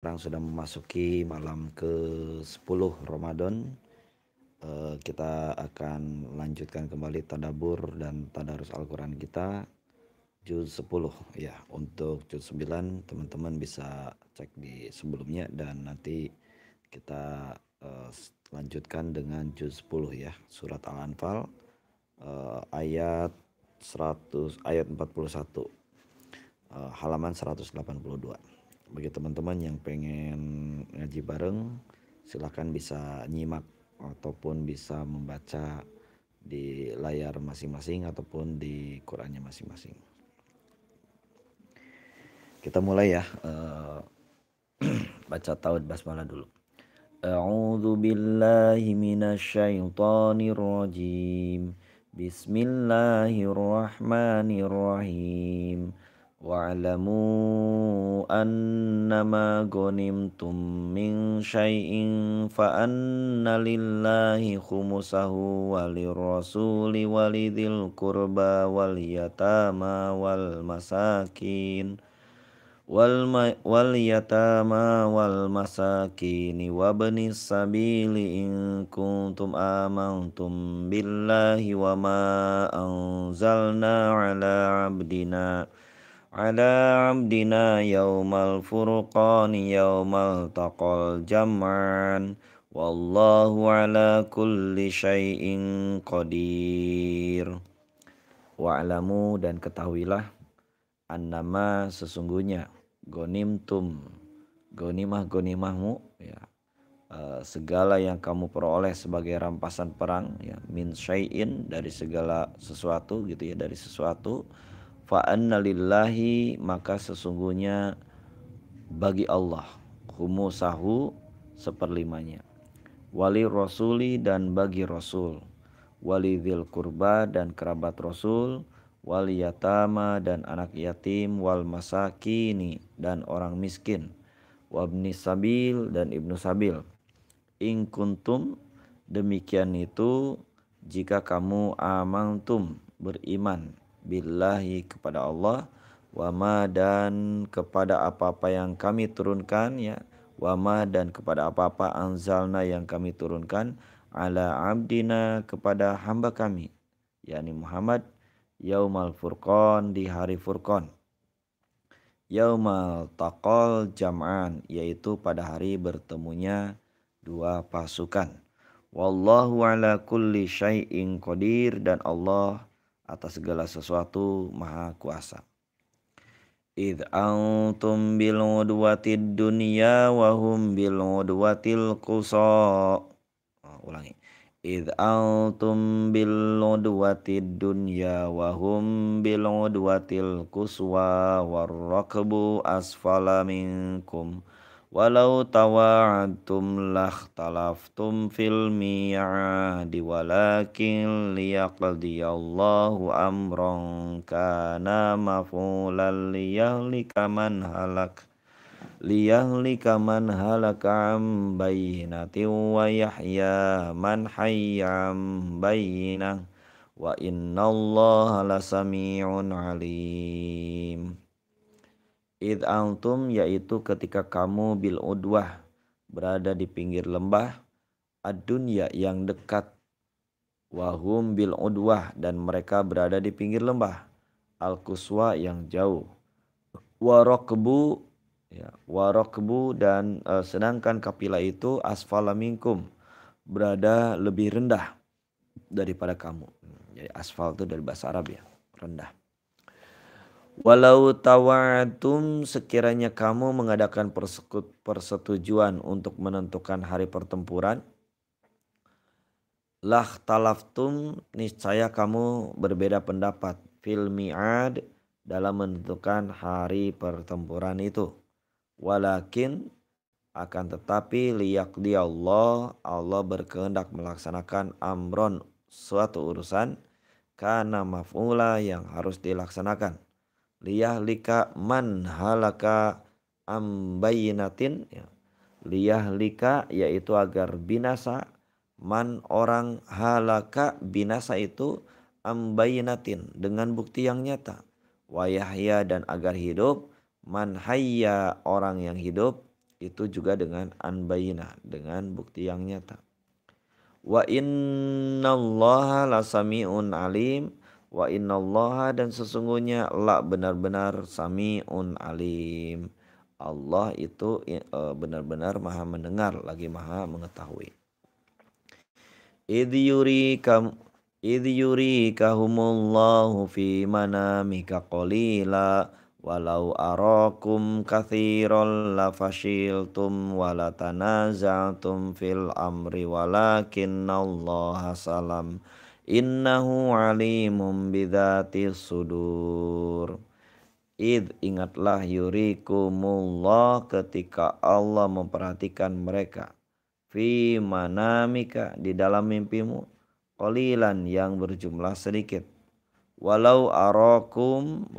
Sekarang sudah memasuki malam ke-10 Ramadan. Kita akan lanjutkan kembali tadabbur dan tadarus Al-Quran kita juz 10 ya. Untuk juz 9 teman-teman bisa cek di sebelumnya dan nanti kita lanjutkan dengan juz 10 ya. Surat Al-Anfal ayat 41 halaman 182. Bagi teman-teman yang pengen ngaji bareng, silakan bisa nyimak ataupun bisa membaca di layar masing-masing ataupun di Qurannya masing-masing. Kita mulai ya, baca taud basmalah dulu. A'udzu billahi minasyaitonir rajim. Bismillahirrahmanirrahim. Wa'lamu annama ghanimtum min syai'in fa anna lillahi khumusahu walirrasuli walidhil qurba wal yatama wal masakin wal yatama wal masakini wabnis sabili in kuntum amantum billahi wa ma anzalna ala abdina yaumal furqani yaumal taqal jam'an wallahu ala kulli syai'in qadir. Wa'lamu dan ketahuilah annama sesungguhnya gonimahmu ya, segala yang kamu peroleh sebagai rampasan perang ya, min syai'in dari segala sesuatu gitu ya, dari sesuatu, fa anna lillahi maka sesungguhnya bagi Allah, khumusahu seperlimanya, wali rasuli dan bagi rasul, wali dzil kurba dan kerabat rasul, wal yatama dan anak yatim, wal masakini dan orang miskin, wabni sabil dan ibnu sabil. In kuntum demikian itu jika kamu amantum beriman billahi kepada Allah, wama dan kepada apa-apa yang kami turunkan ya, wama dan kepada apa-apa anzalna yang kami turunkan ala abdina kepada hamba kami yakni Muhammad yaumal furqan di hari furqan, yaumal taqal jam'an yaitu pada hari bertemunya dua pasukan, wallahu ala kulli syai'in qadir dan Allah atas segala sesuatu maha kuasa. Idh antum bil udwatid dunya wa hum bil udwatil qusha. Ulangi. Idh antum bil udwatid dunya wa hum bil udwatil quswa warrakbu asfala minkum walau tawa'adtum lakhtalaftum fil mi'adi walakin liyaqdiyallahu amran kana mafulan liyahlika man halaka am bayyinatin wa yahya man hayya am bayyinah wa innallaha lasami'un alim. Id antum yaitu ketika kamu bil udwah berada di pinggir lembah, ad-dunya yang dekat, wahum bil udwah dan mereka berada di pinggir lembah, al-quswa yang jauh, warokbu ya, warokbu dan sedangkan kafilah itu asfala minkum berada lebih rendah daripada kamu. Jadi asfal itu dari bahasa Arab ya, rendah. Walau tawa'atum sekiranya kamu mengadakan persetujuan untuk menentukan hari pertempuran, lakhtalaftum niscaya kamu berbeda pendapat fil mi'ad dalam menentukan hari pertempuran itu. Walakin akan tetapi liyaqdi Allah berkehendak melaksanakan amron suatu urusan kana maf'ula yang harus dilaksanakan. Liyahlika man halaka ambayinatin ya. Liyahlika yaitu agar binasa man orang halaka binasa itu ambayinatin dengan bukti yang nyata, wa yahya dan agar hidup man hayya orang yang hidup itu juga dengan an-bayyinah, dengan bukti yang nyata. Wa innallaha lasami'un alim. Wa innallaha, dan sesungguhnya la benar-benar sami'un alim. Allah itu benar-benar maha mendengar lagi maha mengetahui. Idh yurikahumullahu fi manamika qalila walau arakum katsiran lafashiltum walatanaza'tum fil amri walakinnallaha salam innahu alimum bidzatis sudur. Ingatlah yurikumullah, ketika Allah memperhatikan mereka, fi manamika, di dalam mimpimu, qalilan, yang berjumlah sedikit, walau arakahum,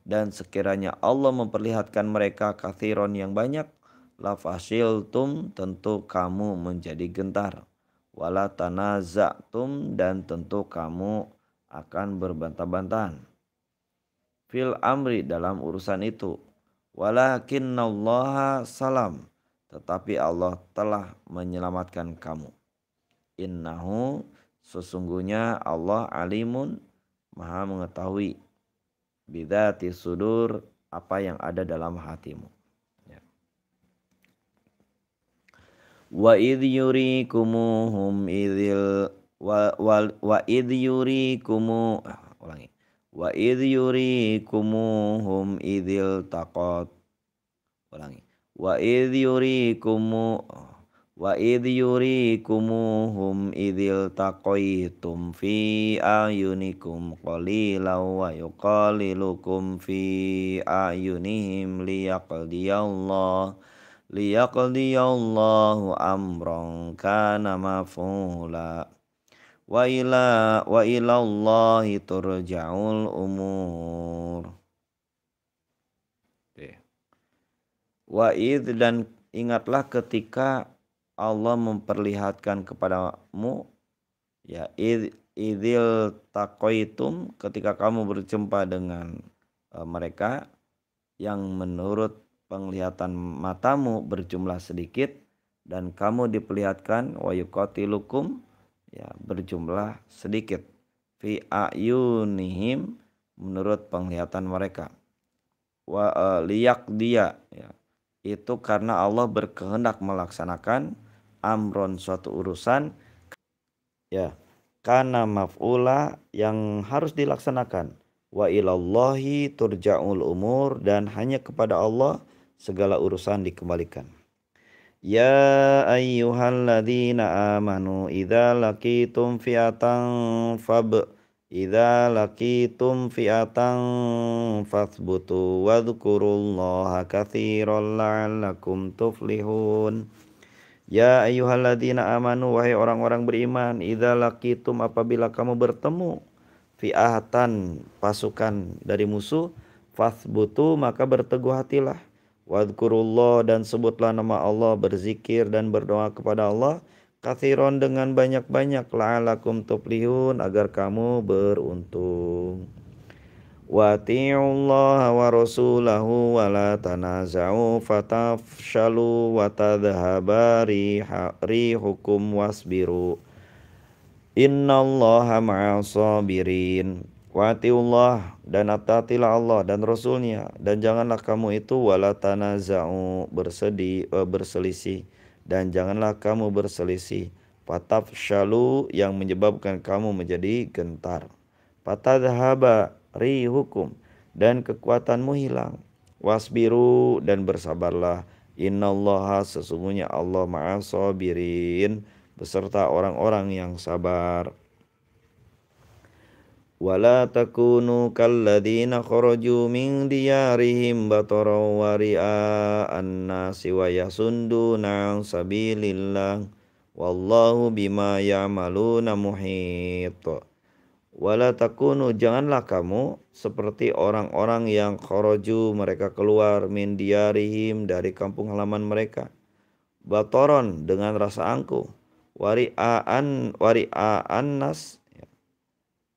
dan sekiranya Allah memperlihatkan mereka kathiron, yang banyak, lafashiltum, tentu kamu menjadi gentar, wala tanaza'tum, dan tentu kamu akan berbantah-bantahan, fil amri, dalam urusan itu, walakinnallaha salam, tetapi Allah telah menyelamatkan kamu. Innahu, sesungguhnya Allah alimun, maha mengetahui, bidzati sudur, apa yang ada dalam hatimu. Ya. Wa idh yurikumuhum idzil wa idh yurikumu ulangi. Wa idh yurikumuhum idzil taqat. Ulangi. Wa idh yurikumuhum idzil taqaitum fi ayunikum qalilan wa yuqalilukum fi ayunihim liyaqdiyallahu amran kana maf'ula wa ilallahi turja'ul umur. Wa'id, dan ingatlah ketika Allah memperlihatkan kepadamu, ya, idzil taqaitum, ketika kamu berjumpa dengan mereka yang menurut penglihatan matamu berjumlah sedikit, dan kamu diperlihatkan wa yuqatilukum, ya, berjumlah sedikit, fi ayunihim, menurut penglihatan mereka, wa liyaqdiya, ya, itu karena Allah berkehendak melaksanakan amron, suatu urusan, ya, kana maf'ula, yang harus dilaksanakan, wa ilallahi turja'ul umur, dan hanya kepada Allah segala urusan dikembalikan. Ya ayyuhalladzina amanu idza laqitum fi'atan fathbutu wadhkurullaha katsiran la'allakum tuflihun. Ya ayyuhalladzina amanu, wahai orang-orang beriman, idza laqitum, apabila kamu bertemu, fi'atan, pasukan dari musuh, fathbutu, maka berteguh hatilah, wadhkurullah, dan sebutlah nama Allah, berzikir dan berdoa kepada Allah, katsiran, dengan banyak-banyak, la'allakum tuflihun, agar kamu beruntung. Wa ati'ullaha wa rasulahu wa la tanaza'u fatafshalu wa tadhhaba rihukum wasbiru innallaha ma'as sabirin. Wa ati'ullah, dan taatilah Allah dan Rasulnya, dan janganlah kamu itu wala tanaza'u, berselisih, dan janganlah kamu berselisih, fatafshalu, yang menyebabkan kamu menjadi gentar, fatadhhaba rihukum, dan kekuatanmu hilang, wasbiru, dan bersabarlah, innallaha, sesungguhnya Allah, ma'as sabirin, beserta orang-orang yang sabar. Wala takunu kalladzina kharaju min diyarihim bataran wa ria'an nasi wa yasunduna an sabilillah wallahu bima ya'maluna muhit. Wala takunu, janganlah kamu seperti orang-orang yang kharaju, mereka keluar, min diyarihim, dari kampung halaman mereka, bataran, dengan rasa angkuh, wari'an nas,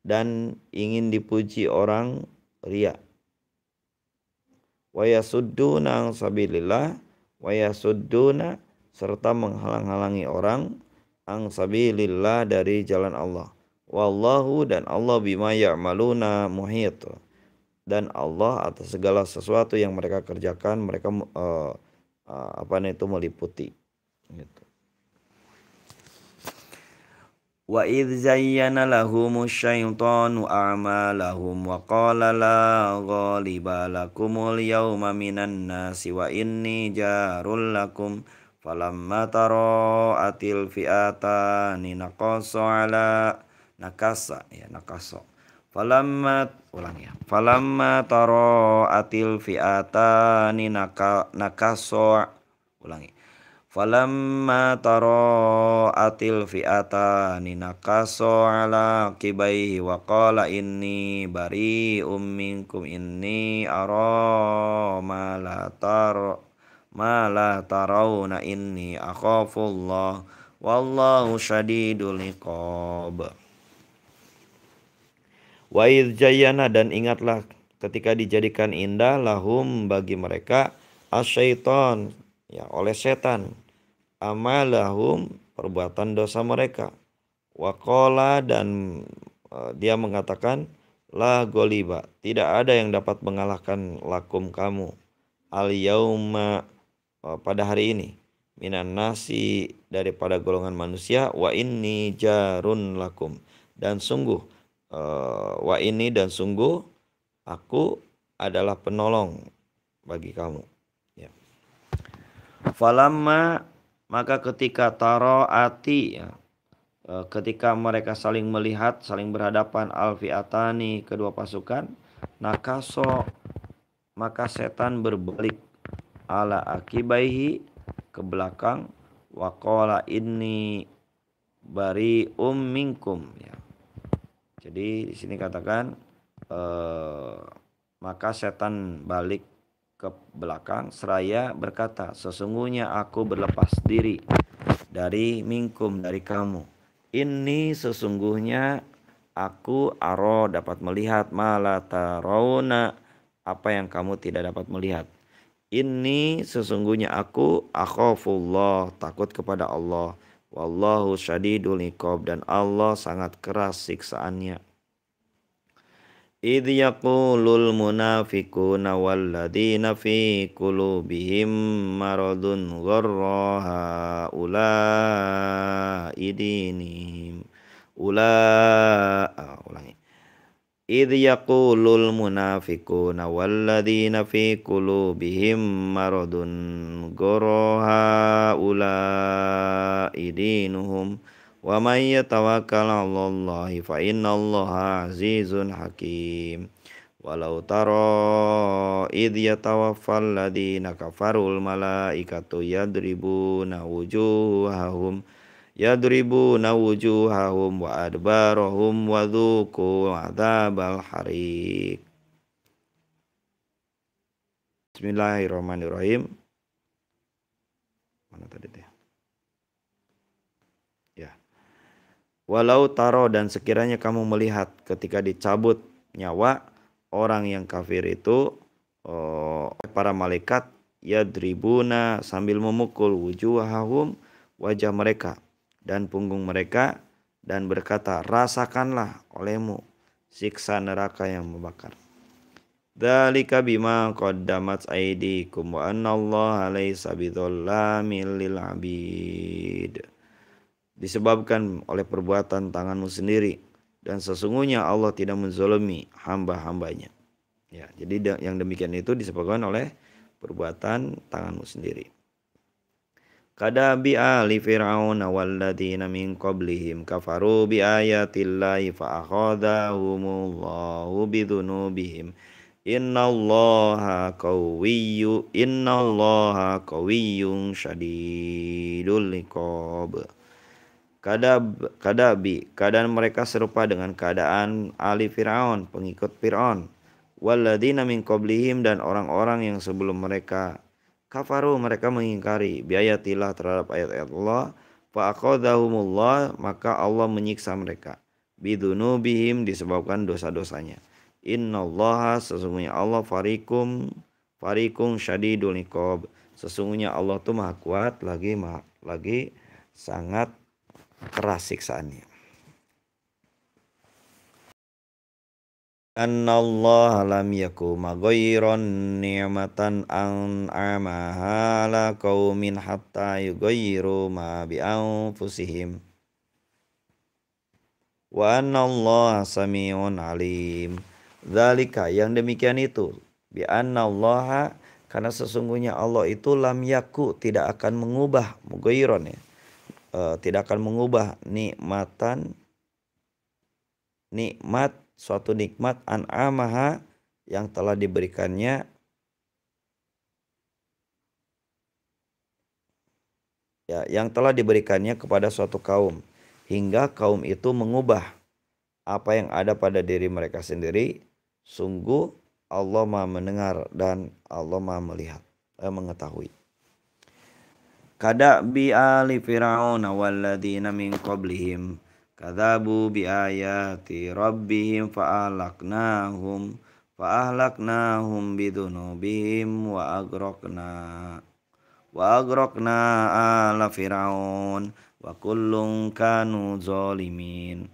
dan ingin dipuji orang, riya, wa yasudduna an sabilillah wa yasudduna serta menghalang-halangi orang an sabilillah dari jalan Allah. Wallahu dan Allah bima ya'maluna muhit. Dan Allah atas segala sesuatu yang mereka kerjakan mereka meliputi gitu. Wa idz zayyana lahumu syaitanu a'malahum wa qala la ghaliba lakumul yawma minan nasi wa inni jarul lakum falamma tara'atil fi'atani nakasa falamma tara'atil fi'atani nakaso ulangi falamma tara'atil fi'atani nakaso ala kibaihi wa qala inni bari'um minkum inni ara ma la tarawna inni akhafullah wallahu syadidul iqab. Wa idz zayyana dan ingatlah ketika dijadikan indah lahum bagi mereka asyaiton ya oleh setan amalahum perbuatan dosa mereka wa qala dan dia mengatakan la goliba tidak ada yang dapat mengalahkan lakum kamu al yauma pada hari ini minan nasi daripada golongan manusia wa inni jarun lakum dan sungguh wa ini dan sungguh aku adalah penolong bagi kamu ya. Falamma maka ketika taroati ya, ketika mereka saling melihat saling berhadapan alfiatani kedua pasukan nakaso maka setan berbalik ala akibaihi ke belakang waqala inni bari'um minkum ya. Jadi di sini katakan maka setan balik ke belakang seraya berkata sesungguhnya aku berlepas diri dari minkum dari kamu. Ini sesungguhnya aku aro dapat melihat mala tarawna apa yang kamu tidak dapat melihat. Ini sesungguhnya aku akhafullah takut kepada Allah. Wallahu syadidul iqab dan Allah sangat keras siksaannya. Idh yaqulul munafiquna walladzina fi qulubihim maradun gharra idinihim ulangi. Idh yaqulul munafiquna walladzina fi qulubihim maradun gharra idinuhum wa may yatawakkal 'alallahi fa innallaha 'azizun hakim. Walau tara idh yatawaffal ladzina kafarul malaikatu yadribuna wujuhahum wa adbarahum wa dhuqu 'adzabal hariq. Bismillahirrahmanirrahim. Mana tadi teh? Ya. Walau taro dan sekiranya kamu melihat ketika dicabut nyawa orang yang kafir itu para malaikat yadribuna sambil memukul wujuhahum wajah mereka dan punggung mereka dan berkata rasakanlah olehmu siksa neraka yang membakar. Dzalika bima qaddamat aydikum wa annallaha laisa bidzallamin lil abid. Disebabkan oleh perbuatan tanganmu sendiri dan sesungguhnya Allah tidak menzalimi hamba-hambanya. Ya, jadi yang demikian itu disebabkan oleh perbuatan tanganmu sendiri. Kadabi ali fir'aun walladzina min qablihim kafaru bi ayatillahi fa akhadhahumullahu bidhunubihim innallaha qawiyyun syadidul iqab. Keadaan mereka serupa dengan keadaan ali Fir'aun pengikut Fir'aun walladzina min qablihim dan orang-orang yang sebelum mereka kafaru mereka mengingkari biayatillah terhadap ayat-ayat Allah fa aqadahumullah maka Allah menyiksa mereka bidunubihim disebabkan dosa-dosanya. Innallaha sesungguhnya Allah fariqun syadidul iqab. Sesungguhnya Allah tuh maha kuat lagi sangat keras siksaannya. Annallaha lam yaku maghayyiran ni'matan an'amaha ala qaumin hatta yughayyiru ma bi anfusihim wa annallaha sami'un alim. Dzalika, yang demikian itu, bi annallaha, karena sesungguhnya Allah itu lam yaku, tidak akan mengubah, mughayyiran ya, tidak akan mengubah nikmat suatu nikmat an'amaha yang telah diberikannya kepada suatu kaum, hingga kaum itu mengubah apa yang ada pada diri mereka sendiri. Sungguh Allah Maha mendengar dan Allah Maha melihat, mengetahui. Kadabi ali fir'auna walladzina min qablihim kadzabu bi ayati rabbihim fa'ahlaknahum bidunubihim wa agraqna ala fir'aun wa kullun kanu zalimin.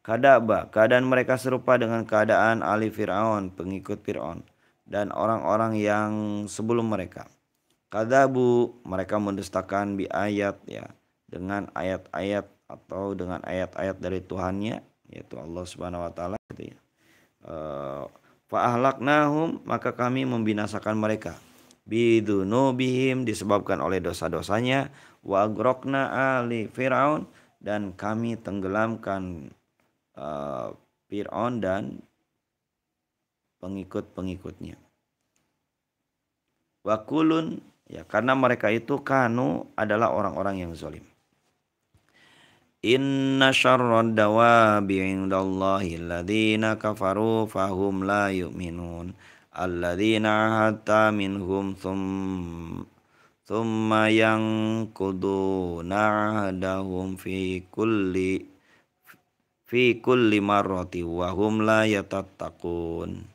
Keadaan mereka serupa dengan keadaan ali Fir'aun, pengikut Fir'aun, dan orang-orang yang sebelum mereka. Kadzabu, mereka mendustakan bi ayat ya, dengan ayat-ayat atau dengan ayat-ayat dari Tuhannya, yaitu Allah Subhanahu wa taala gitu ya. Fa ahlaknahum, maka kami membinasakan mereka. Bidunubihim, disebabkan oleh dosa-dosanya. Wa agraqna ali Fir'aun, dan kami tenggelamkan Fir'aun dan pengikut-pengikutnya. Wa kulun, ya, karena mereka itu kanu adalah orang-orang yang zalim. Inna syarrad dawabi indallahi alladzina kafaru fahum la yu'minun alladzina hatta minhum thumma yanquduna ahdahum fi kulli marrati wa hum la yatattaqun.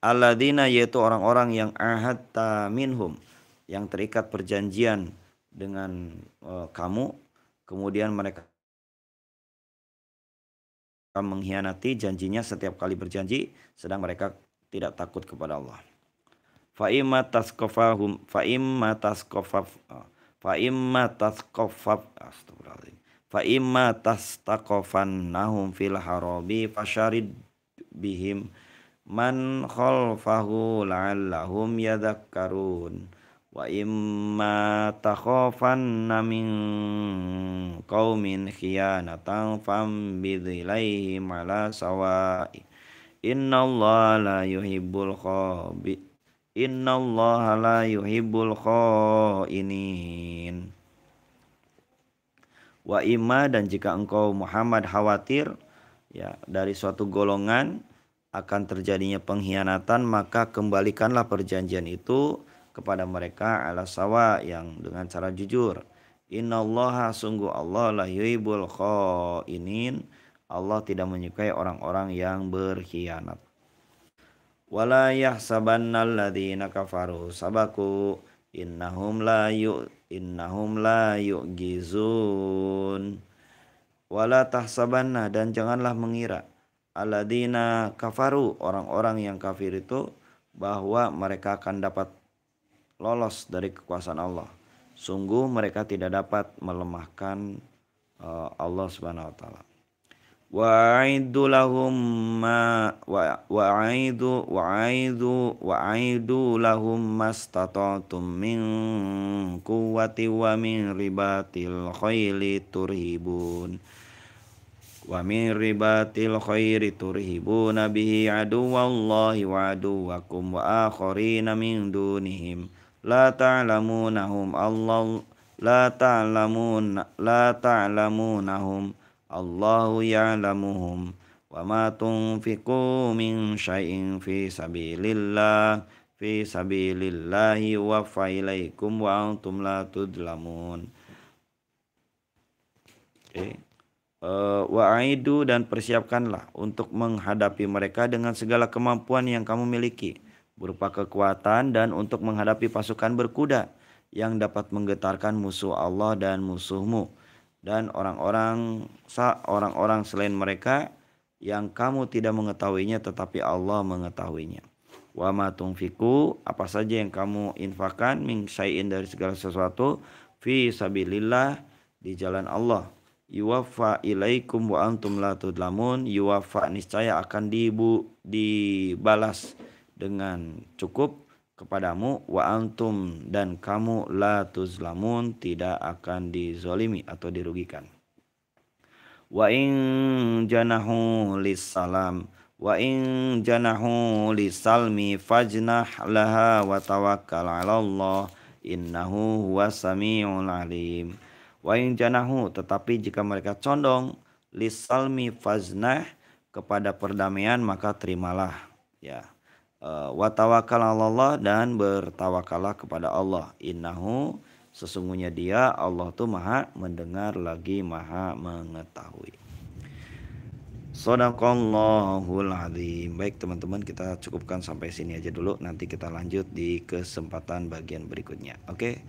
Alladzina, yaitu orang-orang yang ahadta minhum, yang terikat perjanjian dengan kamu, kemudian mereka mengkhianati janjinya setiap kali berjanji, sedang mereka tidak takut kepada Allah. Fa imma tastaqafannahum fil harabi fasharid bihim man khalfahu la'allahum yadhakkarun. Wa imma takhafanna min qaumin khiyanatan fambidh ilaihim ala sawa'i innallaha la yuhibbul khainin. Wa imma, dan jika engkau Muhammad khawatir ya dari suatu golongan akan terjadinya pengkhianatan, maka kembalikanlah perjanjian itu kepada mereka ala sawa, yang dengan cara jujur. Innallaha, sungguh Allah, la yuhibbul khainin, Allah tidak menyukai orang-orang yang berkhianat. Wala yahsabannal ladzina kafaru sabaku innahum la yu'gizun. Wala tahsabanna, dan janganlah mengira, alladzina kafaru, orang-orang yang kafir itu, bahwa mereka akan dapat lolos dari kekuasaan Allah. Sungguh mereka tidak dapat melemahkan Allah Subhanahu wa taala. Wa'aidu lahum mastata'tum min quwwati wa min ribatil khairi turhibuna bihi aduwallahi wa aduwakum wa akharina min dunihim la ta'lamunahum Allahu ya'lamuhum wa ma tunfiqu min syai'in fi sabilillahi wa failaikum wa antum la tudlamun. Wa'idu dan persiapkanlah untuk menghadapi mereka dengan segala kemampuan yang kamu miliki berupa kekuatan dan untuk menghadapi pasukan berkuda yang dapat menggetarkan musuh Allah dan musuhmu dan orang-orang selain mereka yang kamu tidak mengetahuinya tetapi Allah mengetahuinya. Wa ma tunfiku, apa saja yang kamu infakkan min syai'in dari segala sesuatu fi sabilillah, di jalan Allah, yuwaffa ilaikum wa antum la tudlamun, yuwaffa niscaya akan dibalas dengan cukup kepadamu, wa antum dan kamu la tuzlamun tidak akan dizolimi atau dirugikan. Wa in janahu lissalam wa in janahu lisalmi fajnah laha wa tawakkal 'ala Allah innahu huwas samiul alim. Wa in janahu, tetapi jika mereka condong, lisalmi faznah, kepada perdamaian maka terimalah, ya. Wa tawakkal 'ala Allah, dan bertawakallah kepada Allah. Innahu, sesungguhnya dia Allah tuh maha mendengar lagi maha mengetahui. Shadaqallahul azim. Baik teman-teman, kita cukupkan sampai sini aja dulu. Nanti kita lanjut di kesempatan bagian berikutnya. Oke.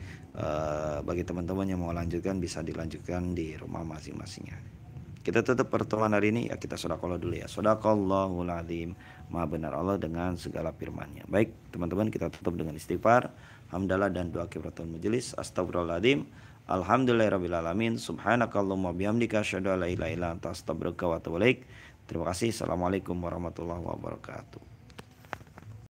Bagi teman-teman yang mau lanjutkan bisa dilanjutkan di rumah masing-masingnya. Kita tutup pertemuan hari ini, ya kita shadaqallah dulu ya. Shadaqallahul azim. Maha benar Allah dengan segala firman-Nya. Baik teman-teman, kita tutup dengan istighfar, hamdalah dan doa kifaratul majelis. Astagfirullahaladzim. Alhamdulillahirabbil alamin. Subhanakallahumma bihamdika asyhadu an la ilaha illa anta astaghfiruka wa atubu ilaik. Terima kasih. Assalamualaikum warahmatullahi wabarakatuh.